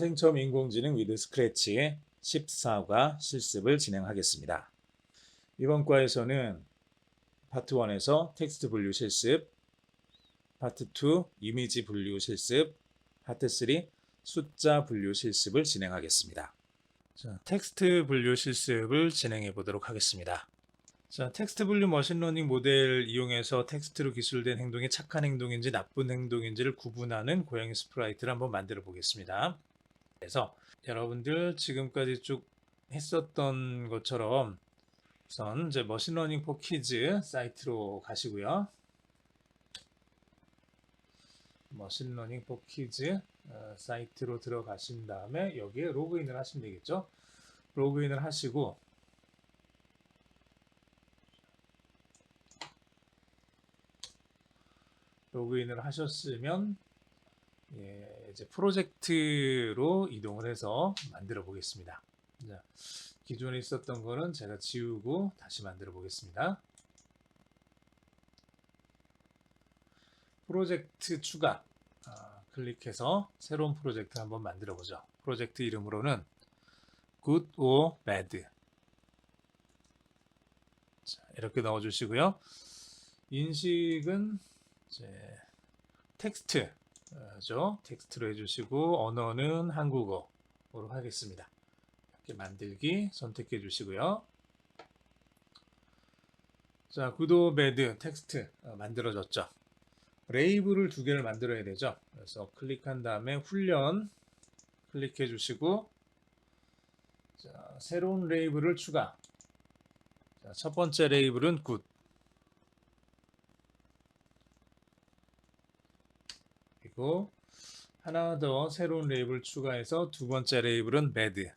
탄생처음 인공지능 위드 스크래치 14과 실습을 진행하겠습니다. 이번 과에서는 파트 1에서 텍스트 분류 실습, 파트 2 이미지 분류 실습, 파트 3 숫자 분류 실습을 진행하겠습니다. 자, 텍스트 분류 실습을 진행해 보도록 하겠습니다. 자, 텍스트 분류 머신러닝 모델 이용해서 텍스트로 기술된 행동이 착한 행동인지 나쁜 행동인지를 구분하는 고양이 스프라이트를 한번 만들어 보겠습니다. 그래서 여러분들 지금까지 쭉 했었던 것처럼 우선 이제 머신러닝 포 키즈 사이트로 가시고요. 머신러닝 포 키즈 사이트로 들어가신 다음에 여기에 로그인을 하시면 되겠죠. 로그인을 하시고 로그인을 하셨으면 이제 프로젝트로 이동을 해서 만들어 보겠습니다. 자, 기존에 있었던 거는 제가 지우고 다시 만들어 보겠습니다. 프로젝트 추가 클릭해서 새로운 프로젝트 한번 만들어 보죠. 프로젝트 이름으로는 Good or Bad 자, 이렇게 넣어 주시고요. 인식은 이제 텍스트죠. 텍스트로 해주시고 언어는 한국어로 하겠습니다. 이렇게 만들기 선택해 주시고요. 자, 구도 배드 텍스트 만들어졌죠. 레이블을 2개를 만들어야 되죠. 그래서 클릭한 다음에 훈련 클릭해 주시고 자, 새로운 레이블을 추가. 자, 첫 번째 레이블은 굿. 그리고 하나 더 새로운 레이블 추가해서 두 번째 레이블은 bad.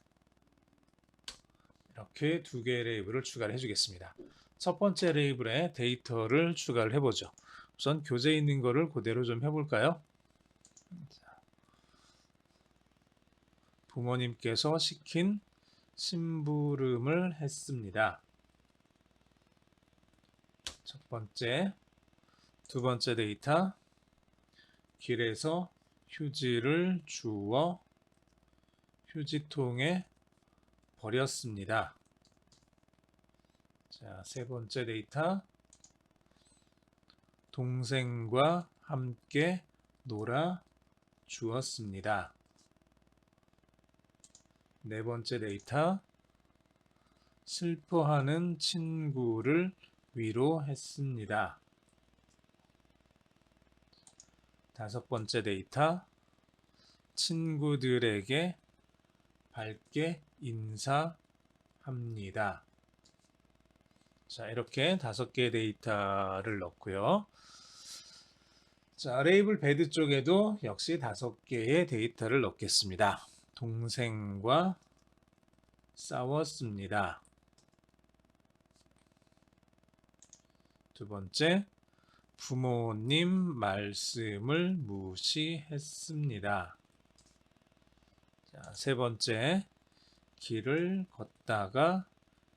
이렇게 2개의 레이블을 추가를 해주겠습니다. 첫 번째 레이블에 데이터를 추가를 해보죠. 우선 교재에 있는 거를 그대로 좀 해볼까요? 부모님께서 시킨 심부름을 했습니다. 첫 번째, 두 번째 데이터, 길에서 휴지를 주워 휴지통에 버렸습니다. 자, 세 번째 데이터, 동생과 함께 놀아 주었습니다. 네 번째 데이터, 슬퍼하는 친구를 위로했습니다. 다섯 번째 데이터, 친구들에게 밝게 인사합니다. 자, 이렇게 5개의 데이터를 넣고요. 자, 레이블 배드 쪽에도 역시 5개의 데이터를 넣겠습니다. 동생과 싸웠습니다. 두 번째, 부모님 말씀을 무시했습니다. 자, 세 번째, 길을 걷다가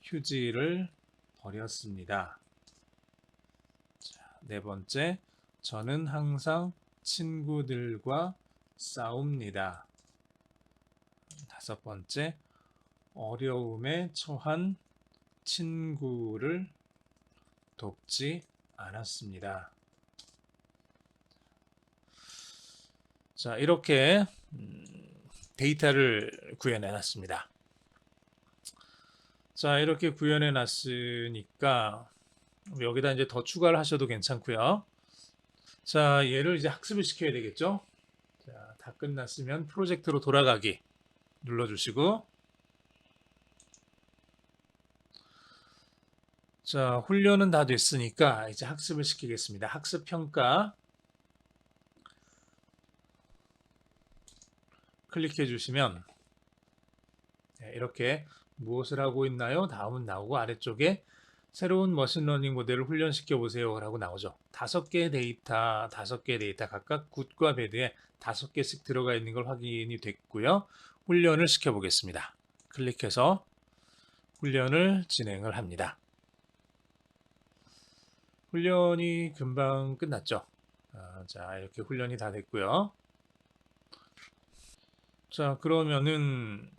휴지를 버렸습니다. 자, 네 번째, 저는 항상 친구들과 싸웁니다. 다섯 번째, 어려움에 처한 친구를 돕지 않았습니다. 자, 이렇게 데이터를 구현해 놨습니다. 자, 이렇게 구현해 놨으니까 여기다 이제 더 추가를 하셔도 괜찮고요. 자, 얘를 이제 학습을 시켜야 되겠죠. 자, 다 끝났으면 프로젝트로 돌아가기 눌러주시고 자, 훈련은 다 됐으니까 이제 학습을 시키겠습니다. 학습 평가 클릭해 주시면 이렇게 무엇을 하고 있나요? 다음은 나오고 아래쪽에 새로운 머신러닝 모델을 훈련시켜 보세요 라고 나오죠. 5개의 데이터 각각 굿과 배드에 5개씩 들어가 있는 걸 확인이 됐고요. 훈련을 시켜 보겠습니다. 클릭해서 훈련을 진행을 합니다. 훈련이 금방 끝났죠. 자, 이렇게 훈련이 다 됐고요. 자, 그러면은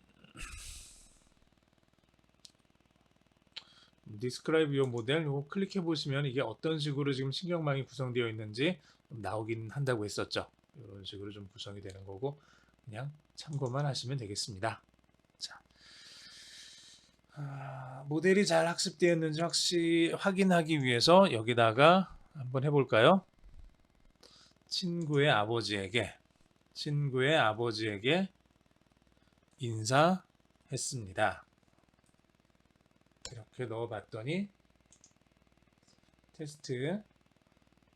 Describe your model 이거 클릭해 보시면 이게 어떤 식으로 지금 신경망이 구성되어 있는지 나오긴 한다고 했었죠. 이런 식으로 좀 구성이 되는 거고 그냥 참고만 하시면 되겠습니다. 자, 모델이 잘 학습되었는지 확실히 확인하기 위해서 여기다가 한번 해볼까요? 친구의 아버지에게 인사했습니다. 이렇게 넣어봤더니 테스트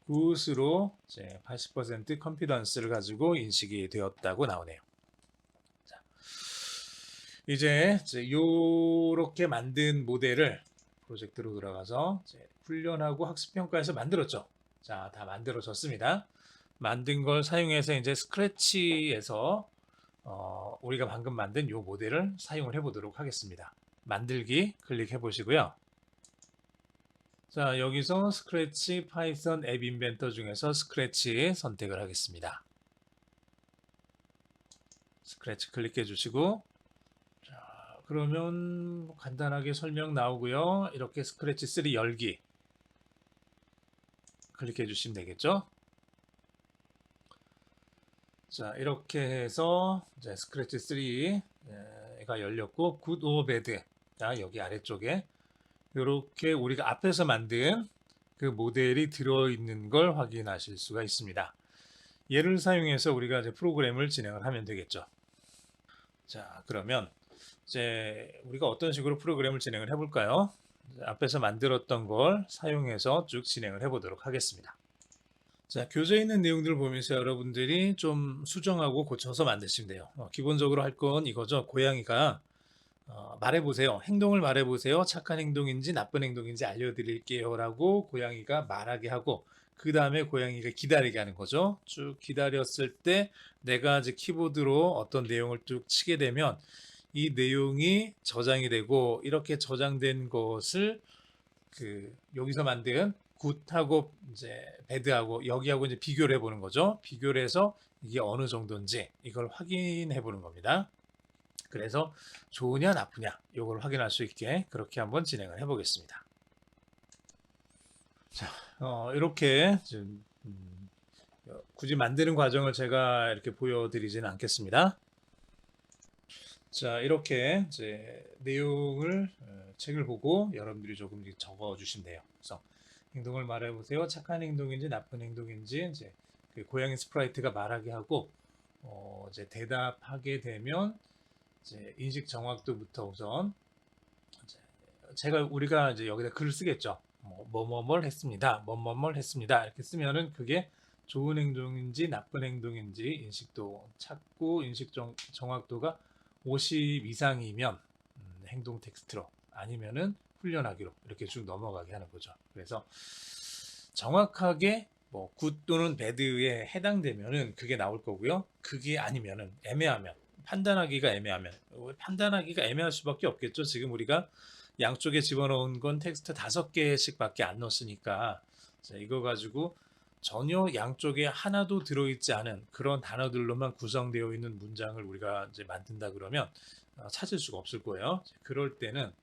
굿으로 이제 80% 컨피던스를 가지고 인식이 되었다고 나오네요. 자, 이제 요렇게 만든 모델을 프로젝트로 들어가서 이제 훈련하고 학습평가에서 만들었죠. 자, 다 만들어졌습니다. 만든 걸 사용해서 이제 스크래치에서 우리가 방금 만든 요 모델을 사용을 해보도록 하겠습니다. 만들기 클릭해 보시고요. 자, 여기서 스크래치 파이썬 앱 인벤터 중에서 스크래치 선택을 하겠습니다. 스크래치 클릭해 주시고, 자, 그러면 간단하게 설명 나오고요. 이렇게 스크래치 3 열기 클릭해 주시면 되겠죠. 자, 이렇게 해서 이제 스크래치 3가 열렸고 굿 오어 배드, 자, 여기 아래쪽에 이렇게 우리가 앞에서 만든 그 모델이 들어있는 걸 확인하실 수가 있습니다. 얘를 사용해서 우리가 이제 프로그램을 진행을 하면 되겠죠. 자, 그러면 이제 우리가 어떤 식으로 프로그램을 진행을 해볼까요? 앞에서 만들었던 걸 사용해서 쭉 진행을 해보도록 하겠습니다. 자, 교재에 있는 내용들을 보면서 여러분들이 좀 수정하고 고쳐서 만드시면 돼요. 기본적으로 할 건 이거죠. 고양이가 말해보세요. 행동을 말해보세요. 착한 행동인지 나쁜 행동인지 알려드릴게요 라고 고양이가 말하게 하고 그 다음에 고양이가 기다리게 하는 거죠. 쭉 기다렸을 때 내가 이제 키보드로 어떤 내용을 쭉 치게 되면 이 내용이 저장이 되고 이렇게 저장된 것을 여기서 만든 굿하고 이제 배드하고 여기하고 이제 비교를 해보는 거죠. 비교를 해서 이게 어느 정도인지 이걸 확인해 보는 겁니다. 그래서 좋으냐 나쁘냐 이걸 확인할 수 있게 그렇게 한번 진행을 해 보겠습니다. 자, 이렇게 좀, 굳이 만드는 과정을 제가 이렇게 보여드리지는 않겠습니다. 자, 이렇게 이제 내용을 책을 보고 여러분들이 조금 적어 주시면 돼요. 그래서 행동을 말해보세요. 착한 행동인지 나쁜 행동인지 이제 그 고양이 스프라이트가 말하게 하고 이제 대답하게 되면 이제 인식 정확도부터 우선 이제 우리가 이제 여기다 글을 쓰겠죠. 뭐뭐뭘 했습니다. 뭐뭐뭘 했습니다. 이렇게 쓰면은 그게 좋은 행동인지 나쁜 행동인지 인식도 찾고 인식 정확도가 50 이상이면 행동 텍스트로 아니면은 훈련하기로 이렇게 쭉 넘어가게 하는 거죠. 그래서 정확하게 뭐 굿 또는 배드에 해당되면은 그게 나올 거고요. 그게 아니면은 애매하면 판단하기가 애매할 수밖에 없겠죠. 지금 우리가 양쪽에 집어넣은 건 텍스트 5개씩밖에 안 넣었으니까 자, 이거 가지고 전혀 양쪽에 하나도 들어있지 않은 그런 단어들로만 구성되어 있는 문장을 우리가 이제 만든다 그러면 찾을 수가 없을 거예요. 그럴 때는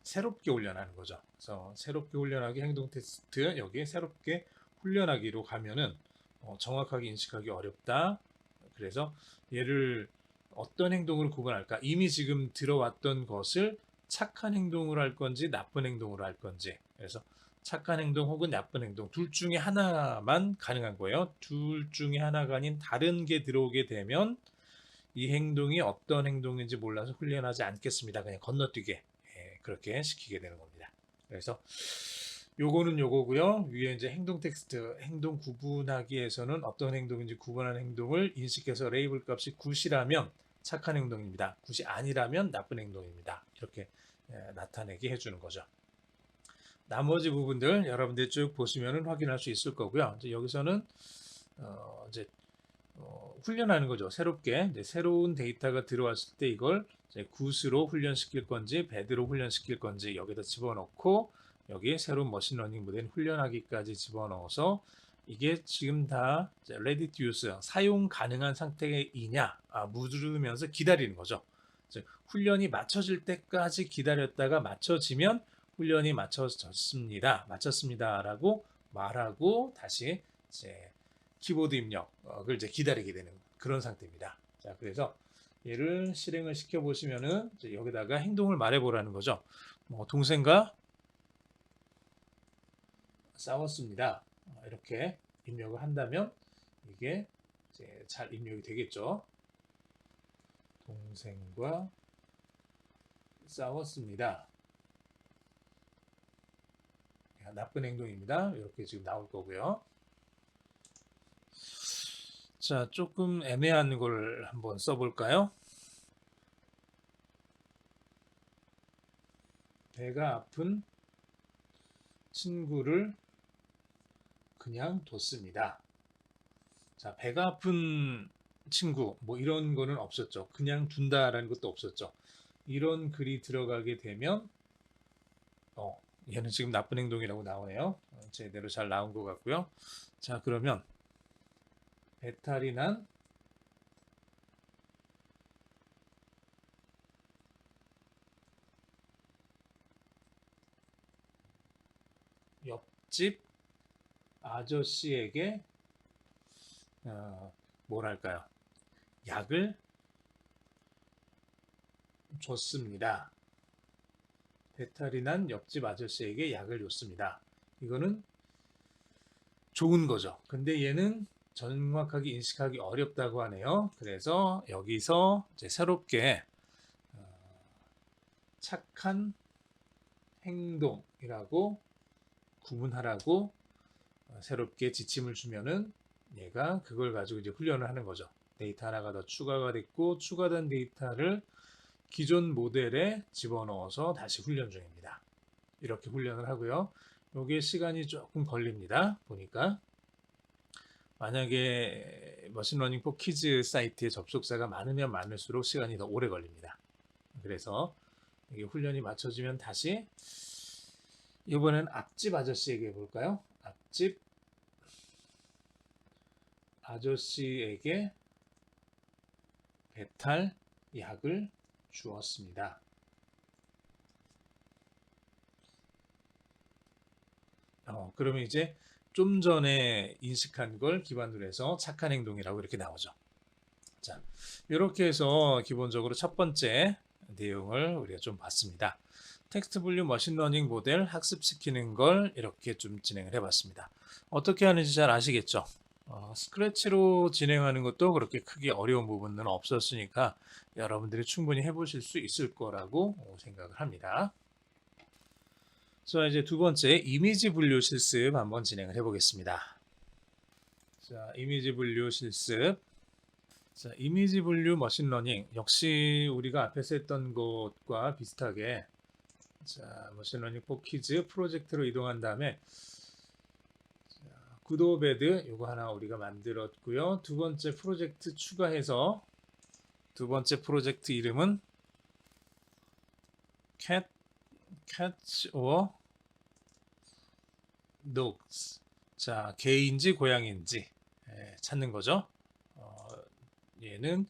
새롭게 훈련하는 거죠. 그래서 새롭게 훈련하기 행동 테스트 여기 새롭게 훈련하기로 가면은 정확하게 인식하기 어렵다. 그래서 얘를 어떤 행동으로 구분할까? 이미 지금 들어왔던 것을 착한 행동으로 할 건지 나쁜 행동으로 할 건지. 그래서 착한 행동 혹은 나쁜 행동 둘 중에 하나만 가능한 거예요. 둘 중에 하나가 아닌 다른 게 들어오게 되면 이 행동이 어떤 행동인지 몰라서 훈련하지 않겠습니다. 그냥 건너뛰게 그렇게 시키게 되는 겁니다. 그래서 요거는 요거고요. 위에 이제 행동 텍스트, 행동 구분하기에서는 어떤 행동인지 구분하는 행동을 인식해서 레이블 값이 굿이라면 착한 행동입니다. 굿이 아니라면 나쁜 행동입니다. 이렇게 나타내게 해주는 거죠. 나머지 부분들 여러분들 쭉 보시면 확인할 수 있을 거고요. 이제 여기서는 이제 훈련하는 거죠. 새롭게 이제 새로운 데이터가 들어왔을 때 이걸 이제 굿으로 훈련시킬 건지 배드로 훈련시킬 건지 여기다 집어넣고 여기 새로운 머신러닝 모델 훈련하기까지 집어넣어서 이게 지금 다 ready to use, 사용 가능한 상태이냐 물으면서 기다리는 거죠. 즉 훈련이 마쳐질 때까지 기다렸다가 마쳐지면 훈련이 마쳤습니다라고 말하고 다시 이제 키보드 입력을 이제 기다리게 되는 그런 상태입니다. 자, 그래서 얘를 실행을 시켜 보시면은 여기다가 행동을 말해 보라는 거죠. 동생과 싸웠습니다. 이렇게 입력을 한다면 이게 이제 잘 입력이 되겠죠. 동생과 싸웠습니다. 나쁜 행동입니다. 이렇게 지금 나올 거고요. 자, 조금 애매한 걸 한번 써볼까요? 배가 아픈 친구를 그냥 뒀습니다. 자, 배가 아픈 친구 뭐 이런 거는 없었죠. 그냥 둔다라는 것도 없었죠. 이런 글이 들어가게 되면 얘는 지금 나쁜 행동이라고 나오네요. 제대로 잘 나온 것 같고요. 자, 그러면 배탈이 난 옆집 아저씨에게 뭐랄까요? 약을 줬습니다. 배탈이 난 옆집 아저씨에게 약을 줬습니다. 이거는 좋은 거죠. 근데 얘는 정확하게 인식하기 어렵다고 하네요. 그래서 여기서 이제 새롭게 착한 행동이라고 구분하라고 새롭게 지침을 주면은 얘가 그걸 가지고 이제 훈련을 하는 거죠. 데이터 하나가 더 추가가 됐고 추가된 데이터를 기존 모델에 집어넣어서 다시 훈련 중입니다. 이렇게 훈련을 하고요. 여기에 시간이 조금 걸립니다. 보니까 만약에 머신러닝 포 키즈 사이트에 접속자가 많으면 많을수록 시간이 더 오래 걸립니다. 그래서 이게 훈련이 맞춰지면 다시 이번엔 앞집 아저씨에게 해볼까요? 앞집 아저씨에게 배탈 약을 주었습니다. 그러면 이제 좀 전에 인식한 걸 기반으로 해서 착한 행동이라고 이렇게 나오죠. 자, 이렇게 해서 기본적으로 첫 번째 내용을 우리가 좀 봤습니다. 텍스트 분류 머신러닝 모델 학습시키는 걸 이렇게 좀 진행을 해봤습니다. 어떻게 하는지 잘 아시겠죠? 스크래치로 진행하는 것도 그렇게 크게 어려운 부분은 없었으니까 여러분들이 충분히 해보실 수 있을 거라고 생각을 합니다. 자, 이제 두 번째 이미지 분류 실습 한번 진행을 해보겠습니다. 자, 이미지 분류 실습. 자, 이미지 분류 머신러닝 역시 우리가 앞에서 했던 것과 비슷하게 자, 머신러닝 포 키즈 프로젝트로 이동한 다음에 구도베드 이거 하나 우리가 만들었고요. 두 번째 프로젝트 추가해서 두 번째 프로젝트 이름은 Cats or Dogs. 자, 개인지 고양인지 찾는 거죠. 얘는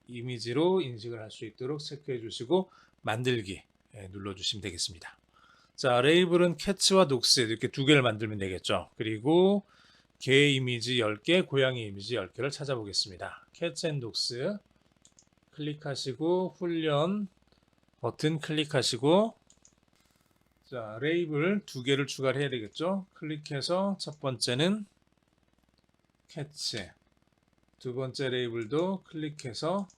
이미지로 인식을 할 수 있도록 체크해 주시고 만들기 눌러 주시면 되겠습니다. 자, 레이블은 캣츠와 독스 이렇게 두 개를 만들면 되겠죠. 그리고 개 이미지 10개, 고양이 이미지 10개를 찾아보겠습니다. 캣츠 앤 독스 클릭하시고 훈련 버튼 클릭하시고 자, 레이블 두 개를 추가를 해야 되겠죠. 클릭해서 첫 번째는 캣츠 두 번째 레이블도 클릭해서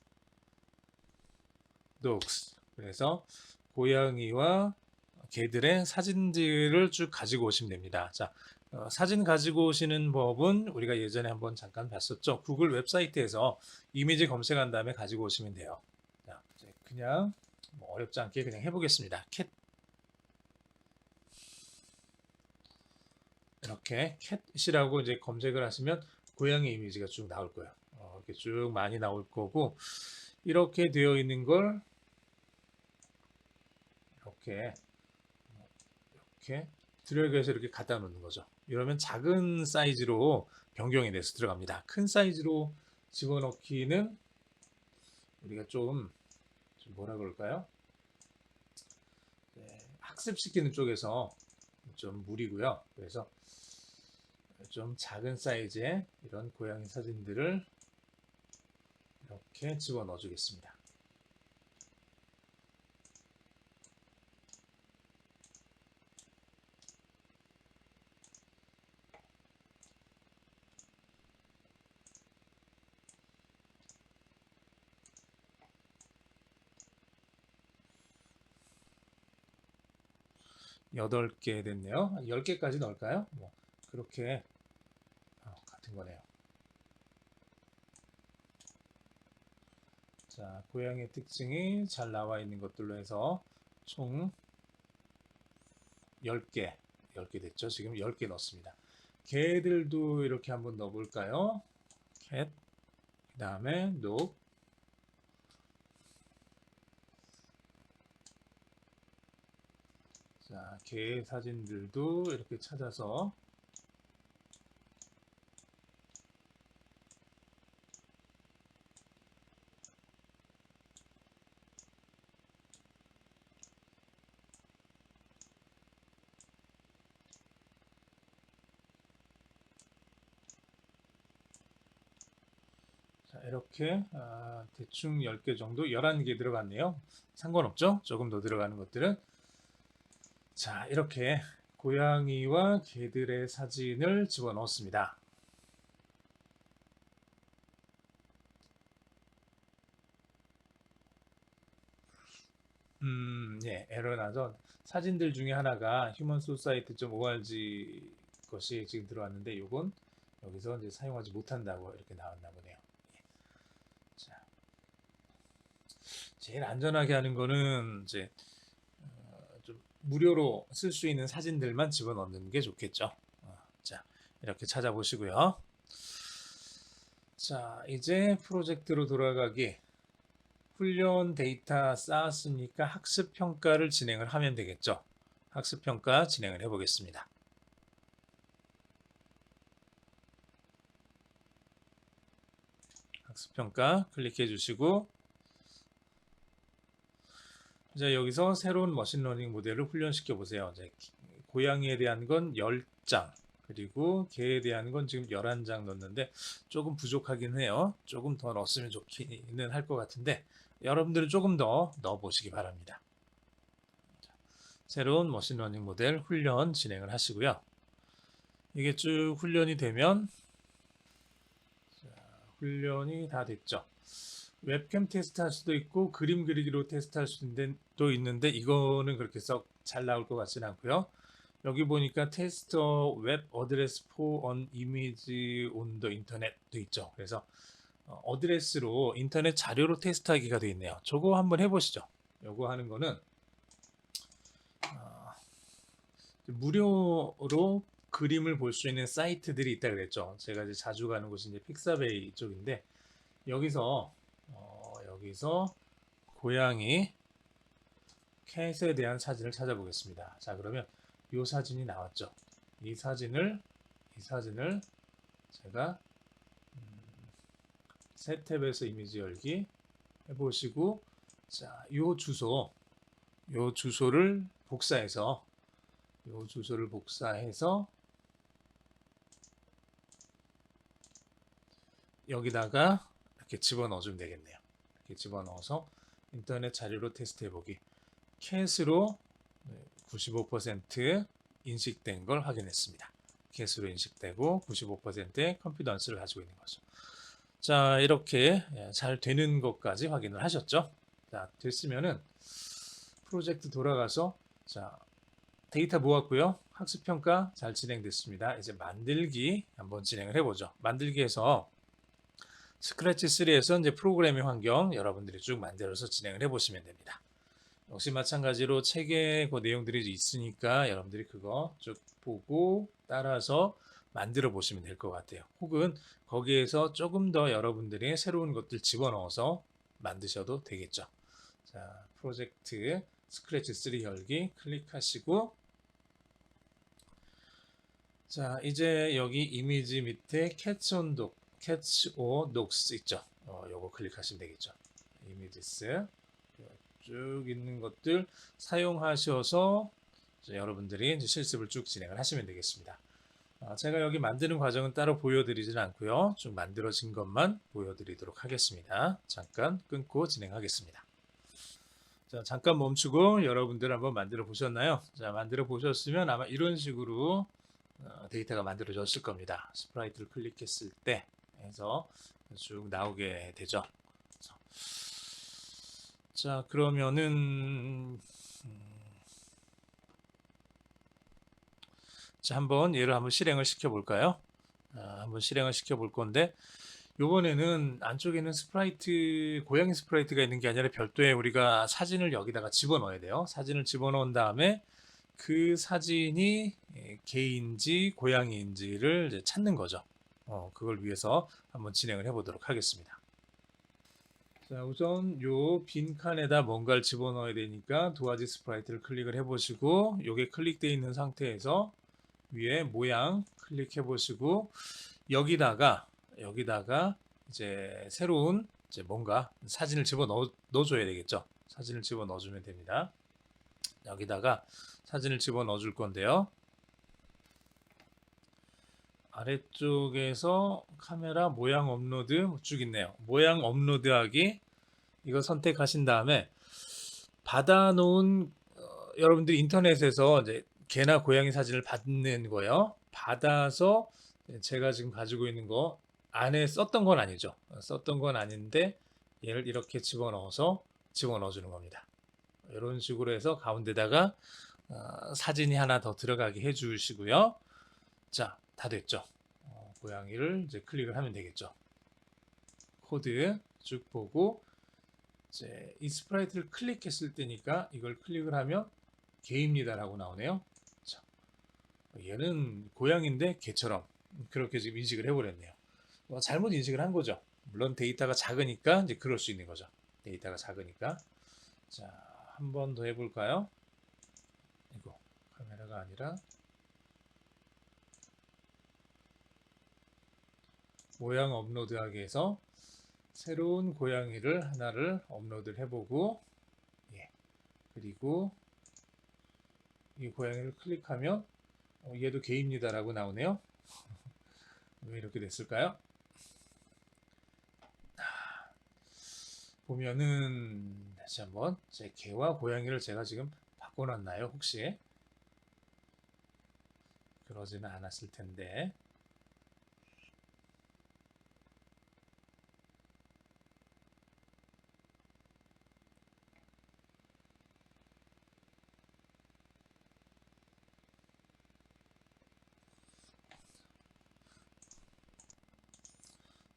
dogs 그래서 고양이와 개들의 사진들을 쭉 가지고 오시면 됩니다. 자, 사진 가지고 오시는 법은 우리가 예전에 한번 잠깐 봤었죠. 구글 웹사이트에서 이미지 검색한 다음에 가지고 오시면 돼요. 자, 그냥 뭐 어렵지 않게 그냥 해보겠습니다. 캣 이렇게 캣이라고 이제 검색을 하시면 고양이 이미지가 쭉 나올 거예요. 이렇게 쭉 많이 나올 거고 이렇게 되어 있는 걸 이렇게 드래그해서 이렇게 갖다 놓는 거죠. 이러면 작은 사이즈로 변경이 돼서 들어갑니다. 큰 사이즈로 집어넣기는 우리가 좀 뭐라 그럴까요? 네, 학습시키는 쪽에서 좀 무리고요. 그래서 좀 작은 사이즈의 이런 고양이 사진들을 이렇게 집어넣어 주겠습니다. 여덟 개 됐네요. 10개까지 넣을까요? 뭐 그렇게 같은 거네요. 자, 고양이의 특징이 잘 나와 있는 것들로 해서 총 10개, 10개 됐죠? 지금 10개 넣었습니다. 개들도 이렇게 한번 넣어볼까요? 캣, 그 다음에 dog, 자, 개 사진들도 이렇게 찾아서 자, 이렇게 대충 10개 정도, 11개 들어갔네요. 상관없죠? 조금 더 들어가는 것들은. 자, 이렇게 고양이와 개들의 사진을 집어넣었습니다. 예, 에러 나죠. 사진들 중에 하나가 humansociety.org 것이 지금 들어왔는데 이건 여기서 이제 사용하지 못한다고 이렇게 나왔나 보네요. 예. 자, 제일 안전하게 하는 거는 이제 좀 무료로 쓸 수 있는 사진들만 집어넣는 게 좋겠죠. 자, 이렇게 찾아보시고요. 자, 이제 프로젝트로 돌아가기. 훈련 데이터 쌓았으니까 학습 평가를 진행을 하면 되겠죠. 학습 평가 진행을 해 보겠습니다. 학습 평가 클릭해 주시고 이제 여기서 새로운 머신러닝 모델을 훈련시켜 보세요. 이제 고양이에 대한 건 10장 그리고 개에 대한 건 지금 11장 넣었는데 조금 부족하긴 해요. 조금 더 넣었으면 좋기는 할 것 같은데 여러분들은 조금 더 넣어 보시기 바랍니다. 새로운 머신러닝 모델 훈련 진행을 하시고요. 이게 쭉 훈련이 되면 훈련이 다 됐죠. 웹캠 테스트 할 수도 있고 그림 그리기로 테스트 할 수도 있는데 이거는 그렇게 썩 잘 나올 것 같지는 않고요. 여기 보니까 테스터 웹 어드레스 포 on image on the internet도 있죠. 그래서 어드레스로 인터넷 자료로 테스트하기가 되어 있네요. 저거 한번 해보시죠. 요거 하는 거는 무료로 그림을 볼 수 있는 사이트들이 있다 그랬죠. 제가 이제 자주 가는 곳이 이제 픽사베이 쪽인데 여기서 고양이 캣에 대한 사진을 찾아보겠습니다. 자, 그러면 이 사진이 나왔죠. 이 사진을 제가 새 탭에서 이미지 열기 해보시고 자, 요 주소를 복사해서 여기다가 이렇게 집어넣어주면 되겠네요. 이렇게 집어넣어서 인터넷 자료로 테스트해보기. 캣으로 95% 인식된 걸 확인했습니다. 캣으로 인식되고 95%의 컨피던스를 가지고 있는 거죠. 자, 이렇게 잘 되는 것까지 확인을 하셨죠? 자, 됐으면은 프로젝트 돌아가서 자, 데이터 모았고요. 학습평가 잘 진행됐습니다. 이제 만들기 한번 진행을 해보죠. 만들기에서 스크래치 3에서 이제 프로그래밍 환경 여러분들이 쭉 만들어서 진행을 해보시면 됩니다. 역시 마찬가지로 책에 그 내용들이 있으니까 여러분들이 그거 쭉 보고 따라서 만들어 보시면 될 것 같아요. 혹은 거기에서 조금 더 여러분들이 새로운 것들 집어넣어서 만드셔도 되겠죠. 자, 프로젝트 스크래치 3 열기 클릭하시고 자, 이제 여기 이미지 밑에 catch or docs 있죠. 요거 클릭하시면 되겠죠. 이미지스 쭉 있는 것들 사용하셔서 여러분들이 이제 실습을 쭉 진행을 하시면 되겠습니다. 제가 여기 만드는 과정은 따로 보여드리진 않고요. 좀 만들어진 것만 보여드리도록 하겠습니다. 잠깐 끊고 진행하겠습니다. 자, 잠깐 멈추고 여러분들 한번 만들어 보셨나요? 자, 만들어 보셨으면 아마 이런 식으로 데이터가 만들어졌을 겁니다. 스프라이트를 클릭했을 때 해서 쭉 나오게 되죠. 자, 그러면은 자, 한번 얘를 한번 실행을 시켜 볼까요? 한번 실행을 시켜 볼 건데 요번에는 안쪽에는 스프라이트, 고양이 스프라이트가 있는 게 아니라 별도의 우리가 사진을 여기다가 집어넣어야 돼요. 사진을 집어넣은 다음에 그 사진이 개인지 고양이인지를 이제 찾는 거죠. 그걸 위해서 한번 진행을 해보도록 하겠습니다. 자, 우선 요 빈 칸에다 뭔가를 집어넣어야 되니까 도화지 스프라이트를 클릭을 해보시고 요게 클릭되어 있는 상태에서 위에 모양 클릭해 보시고 여기다가 이제 새로운 이제 뭔가 사진을 집어 넣어줘야 되겠죠. 사진을 집어 넣어주면 됩니다. 여기다가 사진을 집어 넣어줄 건데요. 아래쪽에서 카메라 모양 업로드 쭉 있네요. 모양 업로드하기 이거 선택하신 다음에 받아놓은 여러분들이 인터넷에서 이제 개나 고양이 사진을 받는 거요. 받아서 제가 지금 가지고 있는 거 안에 썼던 건 아니죠. 썼던 건 아닌데 얘를 이렇게 집어넣어서 집어넣어주는 겁니다. 이런 식으로 해서 가운데다가 사진이 하나 더 들어가게 해주시고요. 자, 다 됐죠. 고양이를 이제 클릭을 하면 되겠죠. 코드 쭉 보고 이제 이 스프라이트를 클릭했을 때니까 이걸 클릭을 하면 개입니다라고 나오네요. 자, 얘는 고양인데 개처럼 그렇게 지금 인식을 해버렸네요. 잘못 인식을 한 거죠. 물론 데이터가 작으니까 이제 그럴 수 있는 거죠. 데이터가 작으니까. 자, 한 번 더 해볼까요? 이거 카메라가 아니라 모양 업로드하기 해서 새로운 고양이를 하나를 업로드를 해보고 예. 그리고 이 고양이를 클릭하면 얘도 개입니다라고 나오네요. 왜 이렇게 됐을까요? 보면은 다시 한번 제 개와 고양이를 제가 지금 바꿔놨나요? 혹시? 그러지는 않았을 텐데.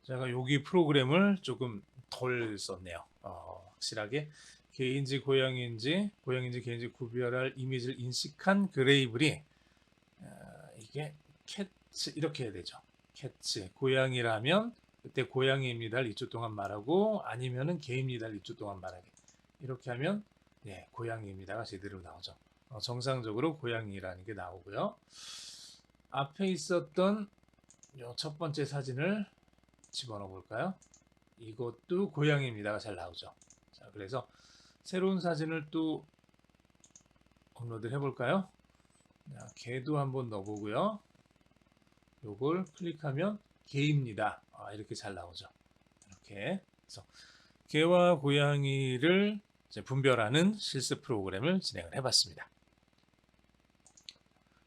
제가 여기 프로그램을 조금 덜 썼네요. 확실하게 개인지 고양이인지 개인지 구별할 이미지를 인식한 그 레이블이 이게 캐치 이렇게 해야 되죠. 캐치 고양이라면 그때 고양이입니다를 2초 동안 말하고 아니면은 개입니다를 2초 동안 말하게 이렇게 하면 예, 고양이입니다가 제대로 나오죠. 정상적으로 고양이라는 게 나오고요. 앞에 있었던 첫 번째 사진을 집어넣어 볼까요? 이것도 고양이입니다가 잘 나오죠. 자, 그래서 새로운 사진을 또 업로드 해볼까요? 자, 개도 한번 넣어보고요. 요걸 클릭하면 개입니다. 이렇게 잘 나오죠. 이렇게 그래서 개와 고양이를 분별하는 실습 프로그램을 진행을 해봤습니다.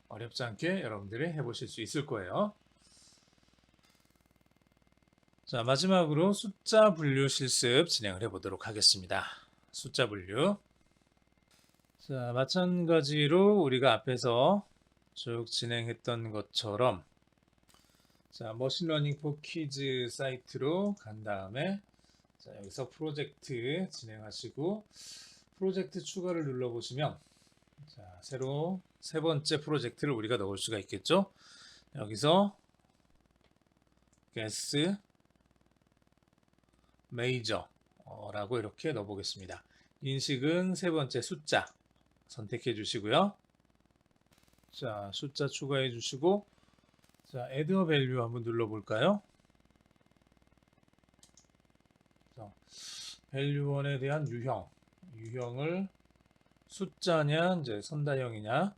어렵지 않게 여러분들이 해보실 수 있을 거예요. 자, 마지막으로 숫자 분류 실습 진행을 해보도록 하겠습니다. 숫자 분류. 자, 마찬가지로 우리가 앞에서 쭉 진행했던 것처럼 자, 머신러닝 포 키즈 사이트로 간 다음에 자, 여기서 프로젝트 진행하시고 프로젝트 추가를 눌러보시면 자, 새로 세 번째 프로젝트를 우리가 넣을 수가 있겠죠. 여기서 게스 메이저라고 이렇게 넣어보겠습니다. 인식은 세 번째 숫자 선택해 주시고요. 자, 숫자 추가해 주시고 자, add a value 한번 눌러볼까요? value1에 대한 유형을 숫자냐, 이제 선다형이냐,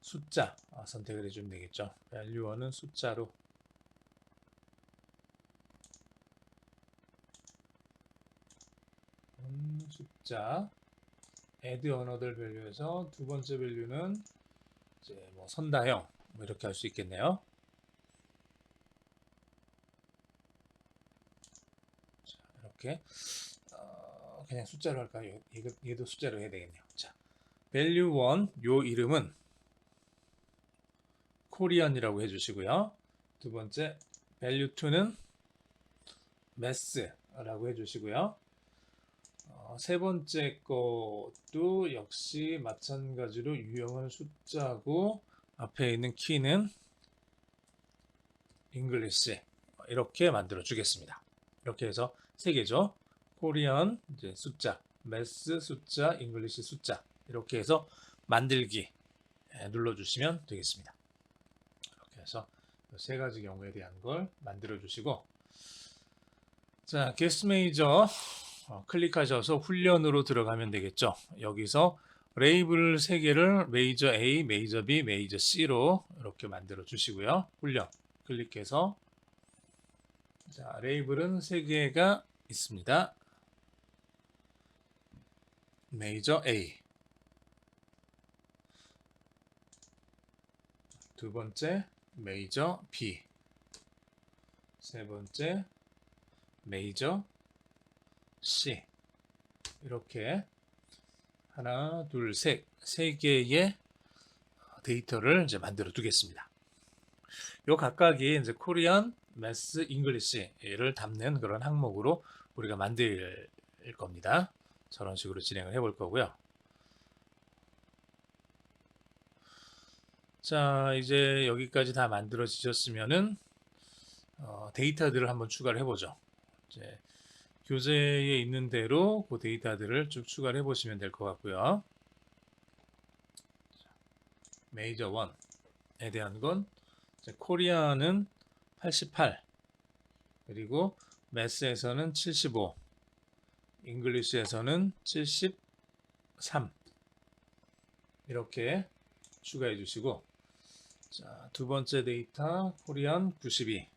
숫자 선택을 해주면 되겠죠. value1은 숫자로. 숫자. add another value에서 두 번째 value는 이제 뭐 선다형, 뭐 이렇게 할 수 있겠네요. 자, 이렇게 그냥 숫자로 할까요? 얘도 숫자로 해야 되겠네요. 자, value1 요 이름은 코리안이라고 해주시고요. 두 번째 value2는 mass라고 해주시고요. 세 번째 것도 역시 마찬가지로 유형은 숫자고 앞에 있는 키는 English 이렇게 만들어 주겠습니다. 이렇게 해서 세 개죠. 코리안 이제 숫자, math 숫자, English 숫자 이렇게 해서 만들기 눌러주시면 되겠습니다. 이렇게 해서 세 가지 경우에 대한 걸 만들어 주시고, 자, 게스트 메이저 클릭하셔서 훈련으로 들어가면 되겠죠. 여기서 레이블 3개를 메이저 A, 메이저 B, 메이저 C로 이렇게 만들어 주시고요. 훈련 클릭해서, 자, 레이블은 3개가 있습니다. 메이저 A, 두 번째 메이저 B, 세 번째 메이저 C. 이렇게 하나, 둘, 셋, 세 개의 데이터를 이제 만들어 두겠습니다. 요 각각이 이제 코리안, 매스, 잉글리시를 담는 그런 항목으로 우리가 만들 겁니다. 저런 식으로 진행을 해볼 거고요. 자, 이제 여기까지 다 만들어지셨으면은 데이터들을 한번 추가를 해보죠. 이제 교재에 있는 대로 그 데이터들을 쭉 추가를 해보시면 될 것 같고요. 메이저 1에 대한 건 코리아는 88, 그리고 매스에서는 75, 잉글리시에서는 73 이렇게 추가해 주시고, 자, 두 번째 데이터 코리안 92,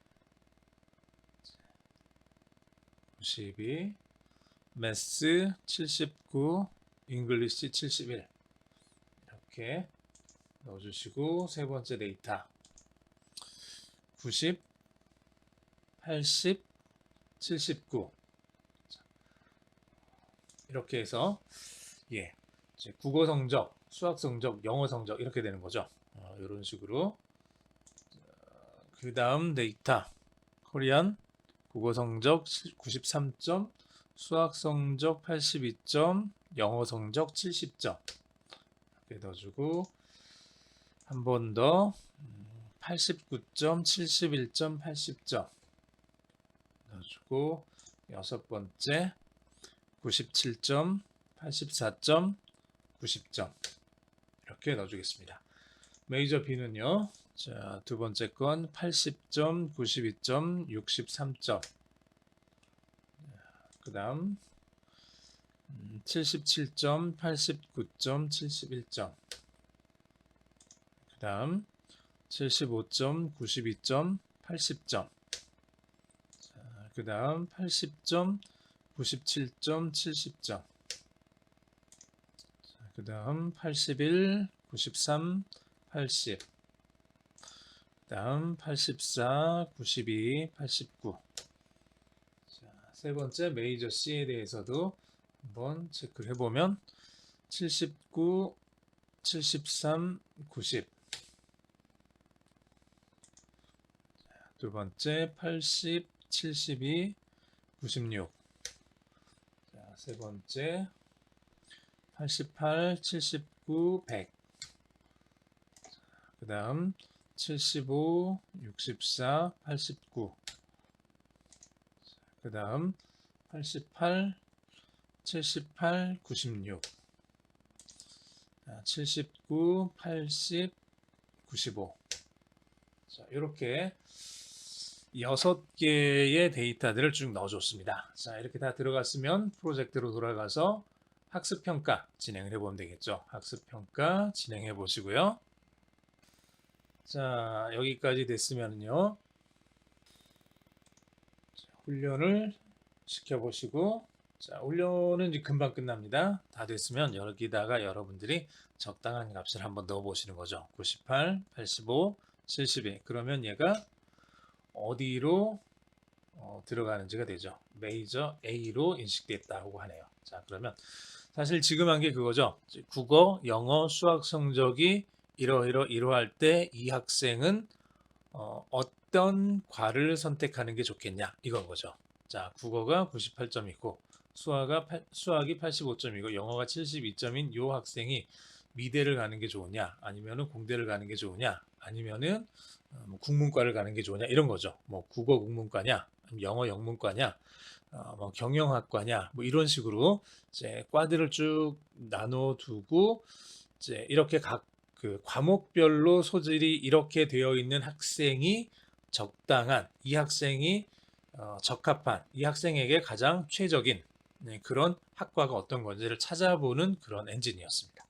매스 79, 잉글리시 71 이렇게 넣어주시고, 세 번째 데이터 90, 80, 79 이렇게 해서 이제 국어 성적, 수학 성적, 영어 성적 이렇게 되는 거죠. 이런 식으로. 그 다음 데이터 코리안 국어 성적 93점, 수학 성적 82점, 영어 성적 70점 이렇게 넣어주고, 한 번 더 89점, 71점, 80점 넣어주고, 여섯 번째 97점, 84점, 90점 이렇게 넣어주겠습니다. 메이저 B는요, 자, 두 번째 건 80점, 92점, 63점, 그 다음 77점, 89점, 71점, 그 다음 75점, 92점, 80점, 그 다음 80점, 97점, 70점, 그 다음 81, 93, 80, 그 다음 84, 92, 89. 자, 세 번째 메이저 C에 대해서도 한번 체크를 해보면 79, 73, 90. 두 번째 80, 72, 96. 자, 세 번째 88, 79, 100. 그 다음 75, 64, 89. 그 다음 88, 78, 96. 79, 80, 95. 자, 이렇게 6개의 데이터들을 쭉 넣어줬습니다. 자, 이렇게 다 들어갔으면 프로젝트로 돌아가서 학습평가 진행을 해보면 되겠죠. 학습평가 진행해 보시고요. 자, 여기까지 됐으면요. 훈련을 시켜보시고, 자, 훈련은 이제 금방 끝납니다. 다 됐으면 여기다가 여러분들이 적당한 값을 한번 넣어보시는 거죠. 98, 85, 72. 그러면 얘가 어디로 들어가는지가 되죠. 메이저 A로 인식됐다고 하네요. 자, 그러면 사실 지금 한 게 그거죠. 국어, 영어, 수학 성적이 이러할 때 이 학생은 어떤 과를 선택하는 게 좋겠냐 이건 거죠. 자, 국어가 98점이고 수학이 85점이고 영어가 72점인 이 학생이 미대를 가는 게 좋으냐 아니면은 공대를 가는 게 좋으냐 아니면은 뭐 국문과를 가는 게 좋으냐 이런 거죠. 뭐 국어 국문과냐 영어 영문과냐 뭐 경영학과냐 뭐 이런 식으로 이제 과들을 쭉 나눠 두고 이제 이렇게 각 그 과목별로 소질이 이렇게 되어 있는 학생이 적당한 이 학생이 적합한 이 학생에게 가장 최적인 그런 학과가 어떤 건지를 찾아보는 그런 엔진이었습니다.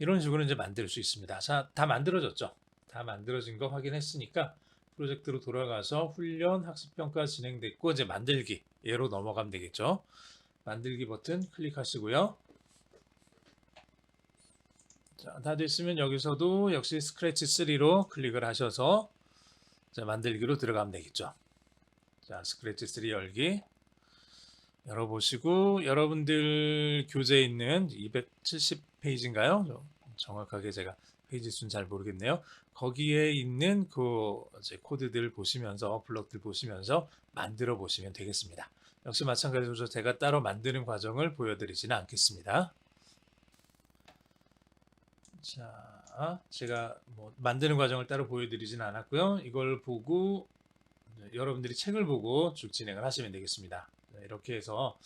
이런 식으로 이제 만들 수 있습니다. 자, 다 만들어졌죠? 다 만들어진 거 확인했으니까 프로젝트로 돌아가서 훈련 학습평가 진행됐고 이제 만들기 얘로 넘어가면 되겠죠. 만들기 버튼 클릭하시고요. 자, 다 됐으면 여기서도 역시 스크래치 3로 클릭을 하셔서 자, 만들기로 들어가면 되겠죠. 자, 스크래치 3 열기 열어보시고 여러분들 교재에 있는 270페이지인가요? 정확하게 제가 페이지 수는 잘 모르겠네요. 거기에 있는 그 이제 코드들 보시면서 블록들 보시면서 만들어 보시면 되겠습니다. 역시 마찬가지로 제가 따로 만드는 과정을 보여드리지는 않겠습니다. 자, 제가 뭐 만드는 과정을 따로 보여드리지는 않았고요. 이걸 보고 여러분들이 책을 보고 쭉 진행을 하시면 되겠습니다. 이렇게 해서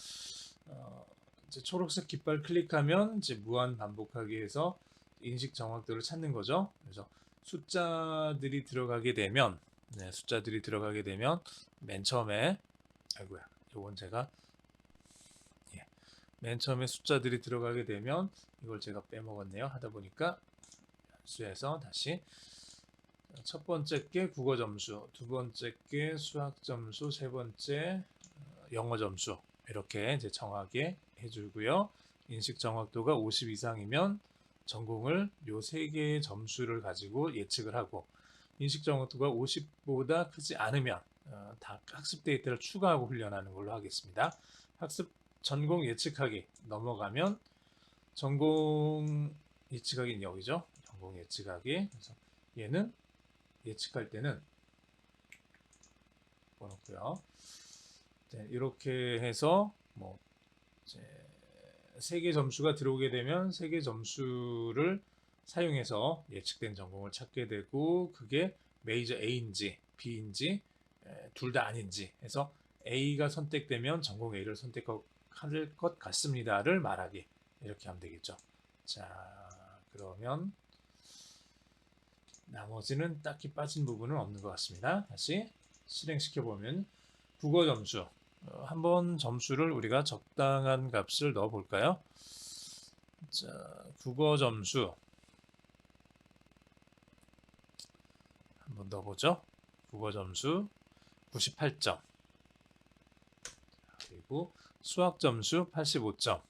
이제 초록색 깃발 클릭하면 이제 무한 반복하기 해서 인식 정확도를 찾는 거죠. 그래서 숫자들이 들어가게 되면 맨 처음에 아이고야, 요건 제가 맨 처음에 숫자들이 들어가게 되면 이걸 제가 빼먹었네요. 하다 보니까 수에서 다시 첫 번째 게 국어 점수, 두 번째 게 수학 점수, 세 번째 영어 점수 이렇게 이제 정하게 해주고요. 인식 정확도가 50 이상이면 전공을 요 세 개의 점수를 가지고 예측을 하고 인식 정확도가 50보다 크지 않으면 다 학습 데이터를 추가하고 훈련하는 걸로 하겠습니다. 학습 전공 예측하기 넘어가면 전공 예측하기는 여기죠. 전공 예측하기. 그래서 얘는 예측할 때는 넣고요. 이렇게 해서 뭐 세 개 점수가 들어오게 되면 세 개 점수를 사용해서 예측된 전공을 찾게 되고 그게 메이저 A인지 B인지 둘 다 아닌지 해서 A가 선택되면 전공 A를 선택할 것 같습니다를 말하기 이렇게 하면 되겠죠. 자, 그러면 나머지는 딱히 빠진 부분은 없는 것 같습니다. 다시 실행시켜 보면 국어 점수 한번 점수를 우리가 적당한 값을 넣어 볼까요? 자, 국어 점수 한번 넣어보죠. 국어 점수 98점 그리고 수학 점수 85점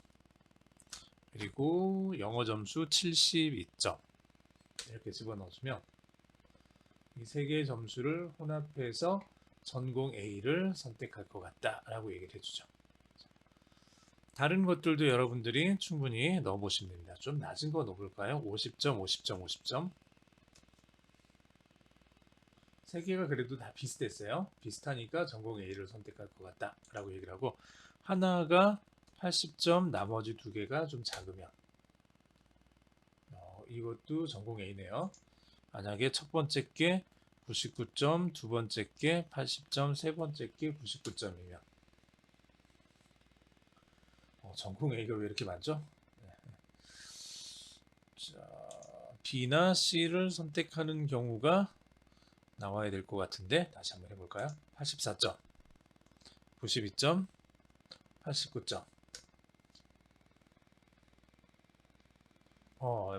그리고 영어 점수 72점 이렇게 집어넣으시면 이 세 개의 점수를 혼합해서 전공 A를 선택할 것 같다라고 얘기를 해주죠. 다른 것들도 여러분들이 충분히 넣어보시면 됩니다. 좀 낮은 거 넣어볼까요? 50점, 50점, 50점. 세 개가 그래도 다 비슷했어요. 비슷하니까 전공 A를 선택할 것 같다라고 얘기를 하고 하나가 80점, 나머지 두 개가 좀 작으면 이것도 전공 A네요. 만약에 첫 번째 게 99점, 두 번째 게 80점, 세 번째 게 99점이면 전공 A가 왜 이렇게 많죠? 자, B나 C를 선택하는 경우가 나와야 될 것 같은데 다시 한번 해볼까요? 84점, 92점, 89점.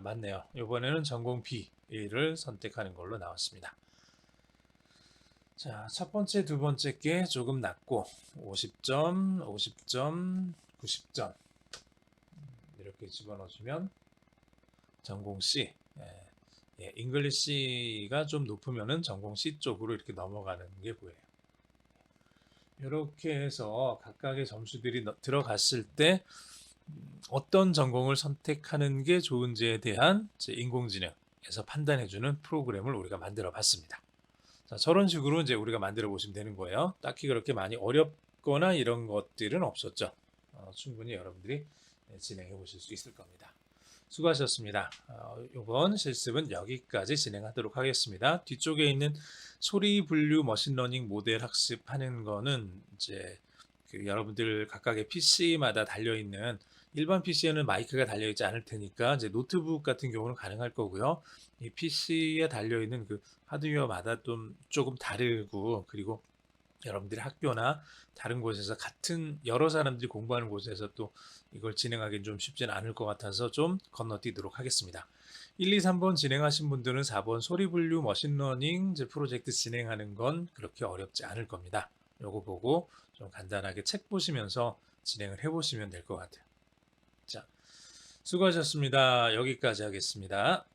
맞네요. 이번에는 전공 B를 선택하는 걸로 나왔습니다. 자, 첫 번째, 두 번째 게 조금 낮고 50점, 50점, 90점 이렇게 집어넣어주면 전공 C, 잉글리시가 좀 높으면은 전공 C 쪽으로 이렇게 넘어가는 게 보여요. 이렇게 해서 각각의 점수들이 들어갔을 때 어떤 전공을 선택하는 게 좋은지에 대한 인공지능에서 판단해주는 프로그램을 우리가 만들어 봤습니다. 자, 저런 식으로 이제 우리가 만들어 보시면 되는 거예요. 딱히 그렇게 많이 어렵거나 이런 것들은 없었죠. 충분히 여러분들이 진행해 보실 수 있을 겁니다. 수고하셨습니다. 이번 실습은 여기까지 진행하도록 하겠습니다. 뒤쪽에 있는 소리 분류 머신러닝 모델 학습하는 거는 이제 여러분들 각각의 PC마다 달려있는 일반 PC에는 마이크가 달려있지 않을 테니까 이제 노트북 같은 경우는 가능할 거고요. 이 PC에 달려있는 그 하드웨어마다 좀 조금 다르고 그리고 여러분들이 학교나 다른 곳에서 같은 여러 사람들이 공부하는 곳에서 또 이걸 진행하기는 좀 쉽지는 않을 것 같아서 좀 건너뛰도록 하겠습니다. 1, 2, 3번 진행하신 분들은 4번 소리 분류 머신러닝 프로젝트 진행하는 건 그렇게 어렵지 않을 겁니다. 요거 보고 좀 간단하게 책 보시면서 진행을 해보시면 될 것 같아요. 자, 수고하셨습니다. 여기까지 하겠습니다.